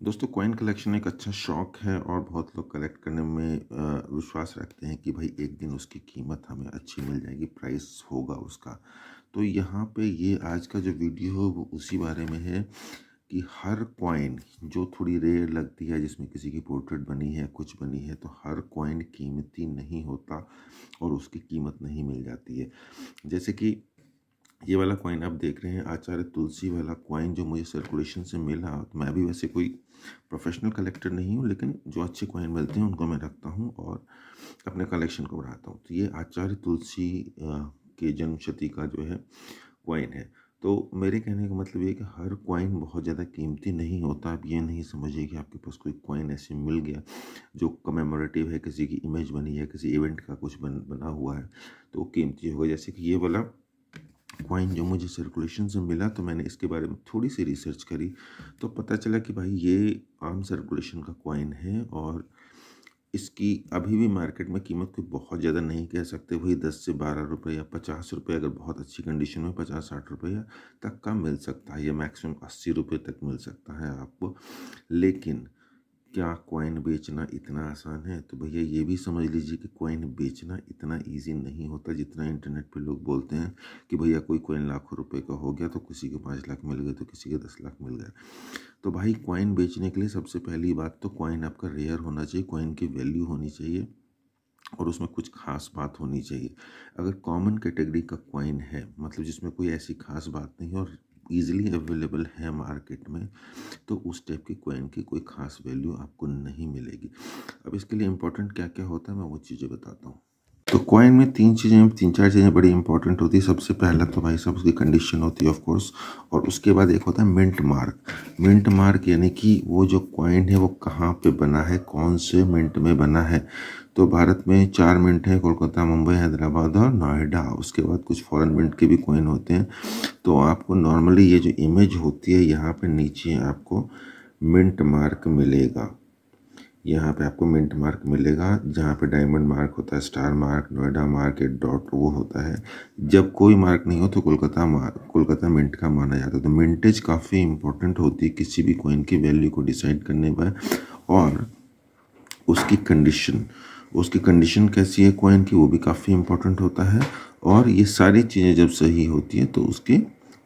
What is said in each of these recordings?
दोस्तों coin collection एक अच्छा शौक है और बहुत लोग कलेक्ट करने में विश्वास रखते हैं कि भाई एक दिन उसकी कीमत हमें अच्छी मिल जाएगी, प्राइस होगा उसका। तो यहाँ पे ये आज का जो वीडियो है वो उसी बारे में है कि हर कॉइन जो थोड़ी रेयर लगती है, जिसमें किसी की पोर्ट्रेट बनी है, कुछ बनी है, तो हर कॉइन कीमती नहीं होता और उसकी कीमत नहीं मिल जाती है। जैसे कि ये वाला कॉइन आप देख रहे हैं, आचार्य तुलसी वाला कॉइन जो मुझे सर्कुलेशन से मिला। तो मैं भी वैसे कोई प्रोफेशनल कलेक्टर नहीं हूँ, लेकिन जो अच्छे कॉइन मिलते हैं उनको मैं रखता हूँ और अपने कलेक्शन को बढ़ाता हूँ। तो ये आचार्य तुलसी के जन्मशती का जो है कॉइन है। तो मेरे कहने का मतलब ये कि हर कॉइन बहुत ज़्यादा कीमती नहीं होता। आप ये नहीं समझिए कि आपके पास कोई कॉइन ऐसे मिल गया जो कमेमोरेटिव है, किसी की इमेज बनी है, किसी इवेंट का कुछ बना हुआ है तो वो कीमती होगा। जैसे कि ये वाला कॉइन जो मुझे सर्कुलेशन से मिला, तो मैंने इसके बारे में थोड़ी सी रिसर्च करी तो पता चला कि भाई ये आम सर्कुलेशन का कॉइन है और इसकी अभी भी मार्केट में कीमत कोई बहुत ज़्यादा नहीं कह सकते। वही 10 से 12 रुपये या 50 रुपये, अगर बहुत अच्छी कंडीशन में 50-60 रुपये तक का मिल सकता है, या मैक्सिमम 80 रुपये तक मिल सकता है आपको। लेकिन क्या कॉइन बेचना इतना आसान है? तो भैया ये भी समझ लीजिए कि कॉइन बेचना इतना इजी नहीं होता जितना इंटरनेट पे लोग बोलते हैं कि भैया कोई कॉइन लाखों रुपए का हो गया, तो किसी को 5 लाख मिल गए, तो किसी के 10 लाख मिल गए। तो भाई कॉइन बेचने के लिए सबसे पहली बात तो कॉइन आपका रेयर होना चाहिए, कॉइन की वैल्यू होनी चाहिए और उसमें कुछ खास बात होनी चाहिए। अगर कॉमन कैटेगरी का कॉइन है, मतलब जिसमें कोई ऐसी खास बात नहीं है और ईजिली अवेलेबल है मार्केट में, तो उस टाइप की कॉइन की कोई खास वैल्यू आपको नहीं मिलेगी। अब इसके लिए इम्पोर्टेंट क्या क्या होता है मैं वो चीज़ें बताता हूँ। तो कॉइन में तीन चार चीज़ें बड़ी इंपॉर्टेंट होती है। सबसे पहला तो भाई साहब उसकी कंडीशन होती है ऑफ कोर्स, और उसके बाद एक होता है मिंट मार्क। मिंट मार्क यानी कि वो जो कॉइन है वो कहाँ पे बना है, कौन से मिंट में बना है। तो भारत में 4 मिंट हैं, कोलकाता, मुंबई, हैदराबाद और नोएडा। उसके बाद कुछ फॉरेन मिंट के भी कॉइन होते हैं। तो आपको नॉर्मली ये जो इमेज होती है यहाँ पे नीचे आपको मिंट मार्क मिलेगा। यहाँ पे आपको मिंट मार्क मिलेगा, जहाँ पे डायमंड मार्क होता है, स्टार मार्क, नोएडा मार्क, एक डॉट वो होता है। जब कोई मार्क नहीं हो तो कोलकाता मिंट का माना जाता है। तो मिंटेज काफ़ी इंपॉर्टेंट होती है किसी भी कॉइन की वैल्यू को डिसाइड करने पर। और उसकी कंडीशन कैसी है कॉइन की, वो भी काफ़ी इंपॉर्टेंट होता है। और ये सारी चीज़ें जब सही होती है तो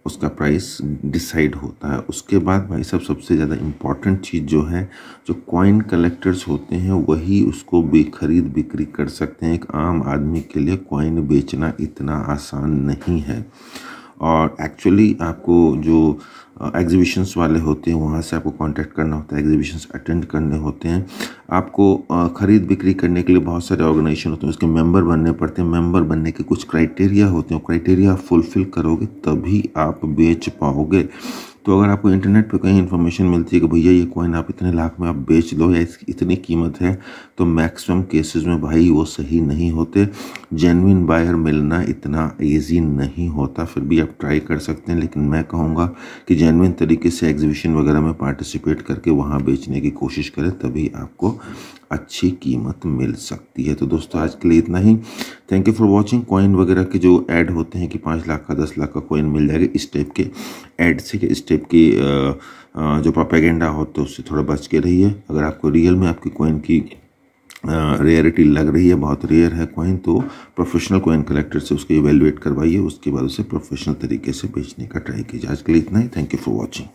उसका प्राइस डिसाइड होता है। उसके बाद भाई साहब सबसे ज़्यादा इम्पॉर्टेंट चीज़ जो है, जो कॉइन कलेक्टर्स होते हैं वही उसको खरीद बिक्री कर सकते हैं। एक आम आदमी के लिए कॉइन बेचना इतना आसान नहीं है। और एक्चुअली आपको जो एग्जीबिशंस वाले होते हैं वहाँ से आपको कांटेक्ट करना होता है, एग्जीबिशंस अटेंड करने होते हैं। आपको ख़रीद बिक्री करने के लिए बहुत सारे ऑर्गेनाइजेशन होते हैं, उसके मेंबर बनने पड़ते हैं। मेंबर बनने के कुछ क्राइटेरिया होते हैं, क्राइटेरिया फुलफ़िल करोगे तभी आप बेच पाओगे। तो अगर आपको इंटरनेट पे कहीं इन्फॉर्मेशन मिलती है कि भैया ये कॉइन आप इतने लाख में आप बेच लो या इसकी इतनी कीमत है, तो मैक्सिमम केसेस में भाई वो सही नहीं होते। जेन्युइन बायर मिलना इतना ईजी नहीं होता। फिर भी आप ट्राई कर सकते हैं, लेकिन मैं कहूँगा कि जेन्युइन तरीके से एग्जीबिशन वगैरह में पार्टिसिपेट करके वहाँ बेचने की कोशिश करें, तभी आपको अच्छी कीमत मिल सकती है। तो दोस्तों आज के लिए इतना ही। Thank you for watching. Coin वगैरह के जो ऐड होते हैं कि 5 लाख का 10 लाख का कॉइन मिल जाएगा, इस टाइप के ऐड से, इस टाइप की जो प्रोपेगेंडा होता है उससे थोड़ा बच के रहिए। अगर आपको रियल में आपकी कॉइन की रेयरिटी लग रही है, बहुत रेयर है कॉइन, तो प्रोफेशनल कॉइन कलेक्टर से उसको इवेलुएट करवाइए, उसके बाद उसे प्रोफेशनल तरीके से बेचने का ट्राई कीजिए। आज के लिए इतना ही। Thank you for watching.